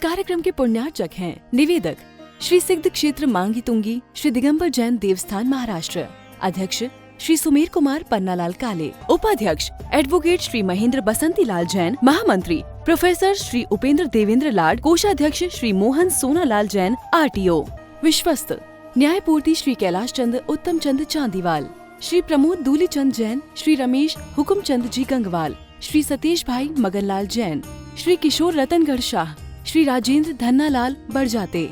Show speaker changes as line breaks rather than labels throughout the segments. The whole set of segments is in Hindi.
कार्यक्रम के पुण्यार्चक हैं निवेदक श्री सिद्ध क्षेत्र मांगी तुंगी श्री दिगंबर जैन देवस्थान महाराष्ट्र, अध्यक्ष श्री सुमेर कुमार पन्नालाल काले, उपाध्यक्ष एडवोकेट श्री महेंद्र बसंती लाल जैन, महामंत्री प्रोफेसर श्री उपेंद्र देवेंद्र लाड, कोषाध्यक्ष श्री मोहन सोनालाल जैन RTO, विश्वस्त न्यायपूर्ति श्री कैलाश चंद उत्तम चंद चांदीवाल, श्री प्रमोद दूलीचंद जैन, श्री रमेश हुकुमचंद जी गंगवाल, श्री सतीश भाई मगनलाल जैन, श्री किशोर रतनगढ़ शाह, श्री राजेंद्र धन्नालाल बड़जाते,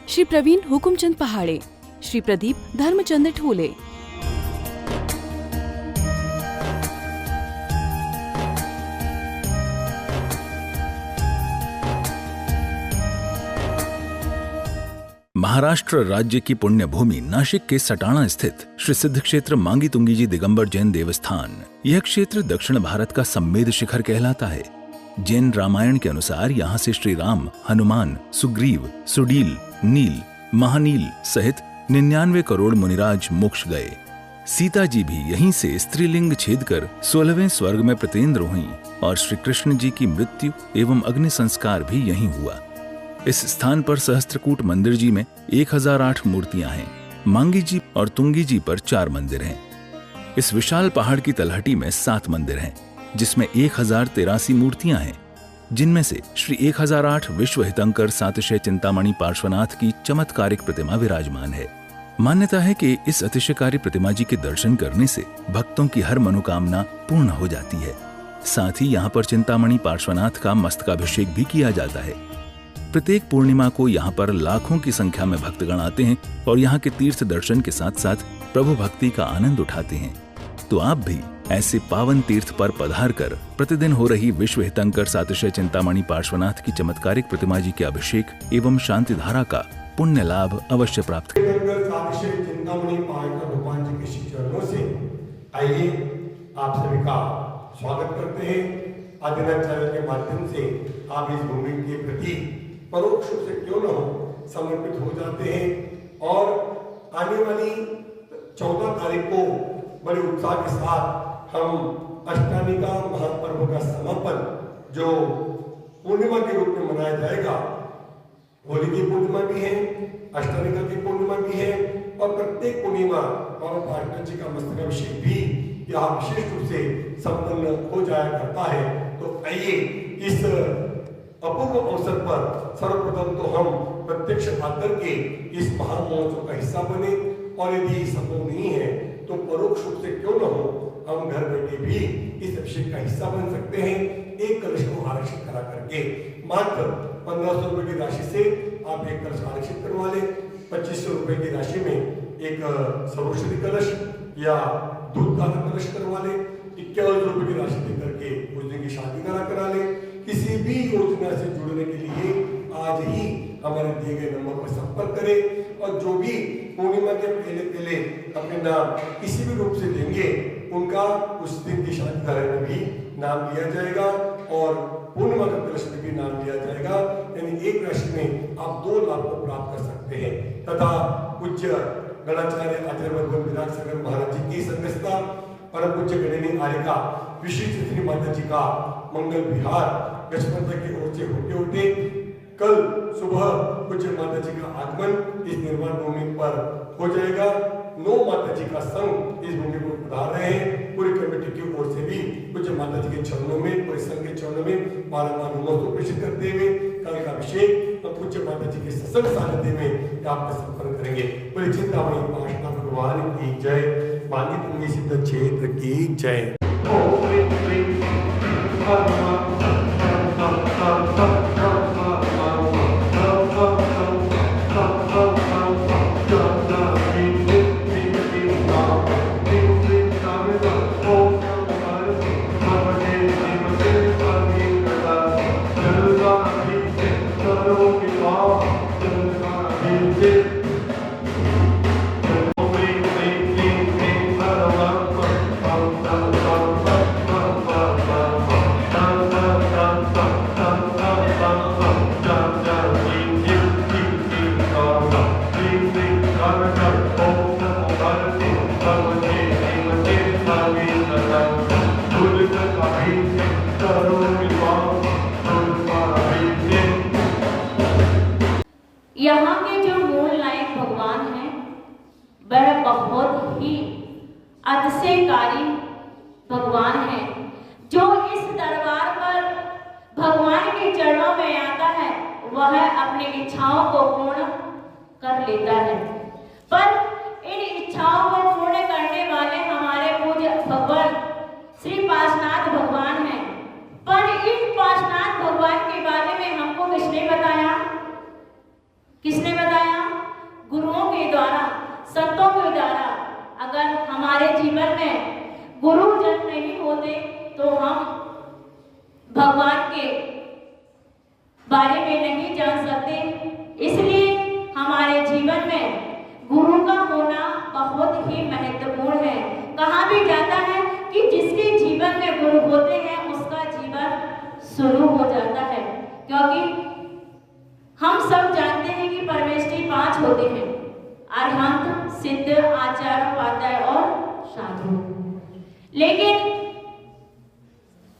श्री प्रवीण हुकुमचंद पहाड़े, श्री प्रदीप धर्मचंद ठोले।
महाराष्ट्र राज्य की पुण्य भूमि नाशिक के सटाणा स्थित श्री सिद्ध क्षेत्र मांगी तुंगी जी दिगंबर जैन देवस्थान, यह क्षेत्र दक्षिण भारत का सम्मेद शिखर कहलाता है। जैन रामायण के अनुसार यहाँ से श्री राम, हनुमान, सुग्रीव, सुडील, नील, महानील सहित 99 करोड़ मुनिराज मोक्ष गए। सीता जी भी यहीं से स्त्रीलिंग छेद कर 16वें स्वर्ग में प्रतिन्द्र हुईं और श्री कृष्ण जी की मृत्यु एवं अग्नि संस्कार भी यहीं हुआ। इस स्थान पर सहस्त्रकूट मंदिर जी में 1008 मूर्तियां हैं। मांगी जी और तुंगी जी पर 4 मंदिर हैं। इस विशाल पहाड़ की तलहटी में 7 मंदिर हैं, जिसमें 1083 मूर्तियां हैं, जिनमें से श्री 1008 विश्व हितंकर सातिशय चिंतामणि पार्श्वनाथ की चमत्कारिक प्रतिमा विराजमान है। मान्यता है कि इस अतिशयकारी प्रतिमा जी के दर्शन करने से भक्तों की हर मनोकामना पूर्ण हो जाती है। साथ ही यहाँ पर चिंतामणि पार्श्वनाथ का मस्तकाभिषेक भी किया जाता है। प्रत्येक पूर्णिमा को यहाँ पर लाखों की संख्या में भक्तगण आते हैं और यहाँ के तीर्थ दर्शन के साथ साथ प्रभु भक्ति का आनंद उठाते हैं। तो आप भी ऐसे पावन तीर्थ पर पधार कर प्रतिदिन हो रही विश्व हितंकर सातिशय चिंतामणि पार्श्वनाथ की चमत्कारिक प्रतिमा जी के अभिषेक एवं शांति धारा का पुण्य लाभ अवश्य प्राप्त करें।
सातिशय चिंतामणि भगवान जी के श्री चरणों से आइए आप सभी का स्वागत करते हैं। आदिनाथ चैनल के माध्यम से आप इस भूमि के प्रति परोक्ष रूप से क्यों न हो समर्पित हो जाते हैं और आने वाली 14 तारीख को बड़े उत्साह के साथ हम अष्टमी का महापर्व का समापन जो पूर्णिमा के रूप में मनाया जाएगा। होली की पूर्णिमा भी है, अष्टमी की पूर्णिमा भी है और प्रत्येक पूर्णिमा और पार्टनर जी का मस्तकाभिषेक भी यहाँ विशेष रूप से संपन्न हो जाया करता है। तो आइए इस अपूर्व अवसर पर सर्वप्रथम तो हम प्रत्यक्ष आकर के इस महामहोत्सव का हिस्सा बने और यदि संभव नहीं है तो परोक्ष रूप से क्यों न हो हम घर बैठे भी इस अभिषेक का हिस्सा बन सकते हैं। एक कलश को आरक्षित करा करके मात्र 1500 रुपए की राशि से आप एक कलश आरक्षित करवा लें। 2500 रुपए की राशि में एक सर्वौषधि कलश या दूध का कलश करवा लें। 51 रुपए की राशि देकर के उस दिन की शादी करा लें। किसी भी योजना से जुड़ने के लिए आज ही हमारे दिए गए नंबर पर संपर्क करें और जो भी पूर्णिमा के पहले अपने नाम किसी भी रूप से देंगे उनका उस दिन की शादी में भी नाम लिया जाएगा और पूर्णिमा का कलश में भी नाम लिया जाएगा। यानी एक राशि में आप 2 लाख को प्राप्त कर सकते हैं। तथा पूज्य गणाचार्य आचार्य विराट सागर महाराज जी की संगस्ता परम पूज्य गणिनी आर्यका विशिष्ट श्री माता जी का मंगल विहार गजपंथ की ओर से होते कल सुबह पूज्य माता जी का आगमन इस निर्माण भूमि पर हो जाएगा। 9 माता जी का संघ इस भूमि को पधार रहे हैं। पूरी कमेटी की ओर से भी पूज्य माता जी के चरणों में पूरे संघ के चरणों में बारंबार नमस्ते प्रेषित करते हुए कल का अभिषेक और पूज्य माता जी के सत्संग सानिध्य में आपका संपन्न करेंगे। पूरी चिंतामणि पार्श्वनाथ भगवान की जय, मांगी तुंगी सिद्ध क्षेत्र की जय।
भगवान है, जो इस दरबार पर भगवान के चरणों में आता है वह अपनी इच्छाओं को पूर्ण कर लेता है। पर इन इच्छाओं को पूर्ण करने वाले हमारे पूज्य भगवान श्री पार्श्वनाथ भगवान हैं। पर इन पार्श्वनाथ भगवान के बारे में हमको किसने बताया? किसने बताया? गुरुओं के द्वारा, संतों के द्वारा। अगर हमारे जीवन में गुरुजन नहीं होते तो हम भगवान के बारे में नहीं जान सकते। इसलिए हमारे जीवन में गुरु का होना बहुत ही महत्वपूर्ण है। कहा भी जाता है कि जिसके जीवन में गुरु होते हैं उसका जीवन शुरू हो जाता है, क्योंकि हम सब जानते हैं कि परमेष्ठी 5 होते हैं: अरहंत, सिद्ध, आचार्य, उपाध्याय और साधु। लेकिन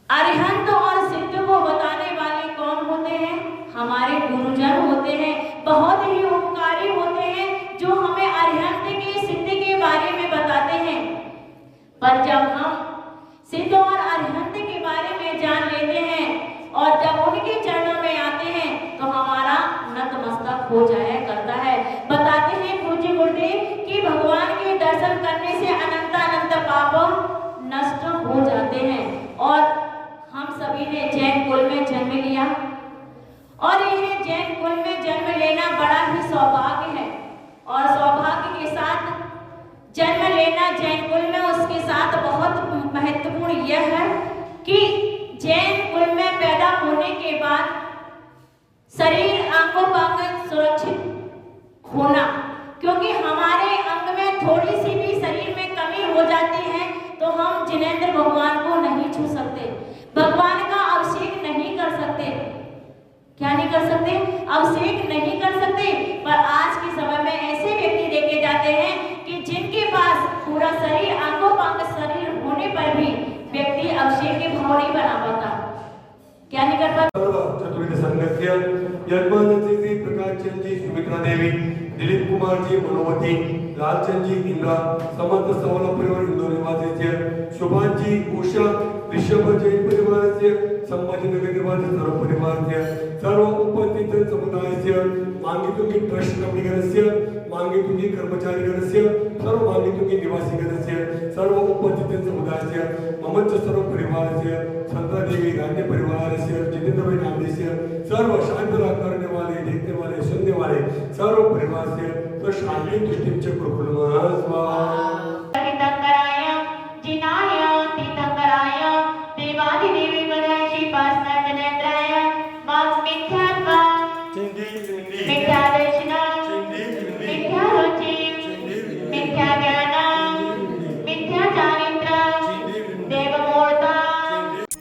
अरहंत और सिद्ध को बताने वाले कौन होते हैं? हमारे गुरुजन होते हैं। बहुत ही उपकारी होते हैं जो हमें अरहंत के, सिद्ध के बारे में बताते हैं। पर जब हम सिद्ध और अरहंत के बारे में जान लेते हैं और जब उनके चरणों में आते हैं तो हमारा नतमस्तक हो जाया करता है। बताते हैं पूज्य गुरुदेव कि भगवान के दर्शन करने से अनंत अनंत पाप नष्ट हो जाते हैं। और हम सभी ने जैन कुल में जन्म लिया और यह जैन कुल में जन्म लेना बड़ा ही सौभाग्य है। और सौभाग्य के साथ जन्म लेना जैन कुल में, उसके साथ बहुत महत्वपूर्ण यह है कि जैन कुल में पैदा होने के बाद शरीर अंगों अंग सुरक्षित होना, क्योंकि हमारे अंग में थोड़ी सी भी शरीर में कमी हो जाती है तो हम जिनेंद्र भगवान को नहीं छू सकते, भगवान का अभिषेक नहीं कर सकते। क्या नहीं कर सकते? अभिषेक नहीं कर सकते। पर आज के समय में ऐसे व्यक्ति देखे जाते हैं कि जिनके पास पूरा शरीर अंगों अंग शरीर होने पर भी व्यक्ति अभिषेक के भाव नहीं बना पाता। क्या नहीं कर पाता?
चतुर्विध संगत्य यजमान जी प्रकाशचंद जी, सुमित्रा देवी, दिलीप कुमार जी, मनोवती, लालचंद जी, इंद्रा, समर्थ सवला परिवार इंदौर निवासी, शुभान जी, उषा, ऋषभ जैन परिवार से, संभाजी नगर निवासी सर्व परिवार से, सर्व उपस्थित समुदाय से, मांगी तुंगी ट्रस्ट कंपनी से, मांगी तुंगी कर्मचारी गण से, सर्व मांगी तुंगी निवासी गण से, सर्व उपस्थित समुदाय से, ममच सर्व परिवार से, संता देवी राज्य परिवार से, जितेंद्र भाई नामदेव से, सर्व शांतरा करने वाले, देखने वाले, सुनने वाले सर्व परिवार से, तो शांति दृष्टि से कुलकुलमा स्वाहा।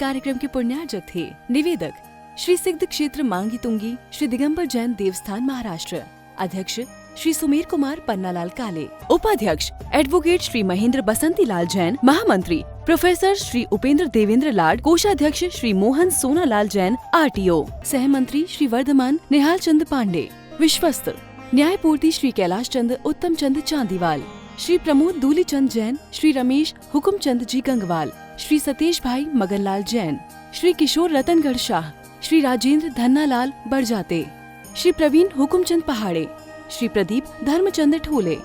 कार्यक्रम के पुण्यार्जक थे निवेदक श्री सिद्ध क्षेत्र मांगी तुंगी श्री दिगंबर जैन देवस्थान महाराष्ट्र, अध्यक्ष श्री सुमेर कुमार पन्नालाल काले, उपाध्यक्ष एडवोकेट श्री महेंद्र बसंती लाल जैन, महामंत्री प्रोफेसर श्री उपेंद्र देवेंद्र लाड, कोषाध्यक्ष श्री मोहन सोनालाल जैन, RTO, सहमंत्री श्री वर्धमान निहाल चंद पांडे, विश्वस्त न्यायपूर्ति श्री कैलाश चंद उत्तम चंद चांदीवाल, श्री प्रमोद दूली चंद जैन, श्री रमेश हुकुम चंद जी गंगवाल, श्री सतीश भाई मगनलाल जैन, श्री किशोर रतनगढ़ शाह, श्री राजेंद्र धन्नालाल बड़जाते, श्री प्रवीण हुकुमचंद पहाड़े, श्री प्रदीप धर्मचंद ठोले।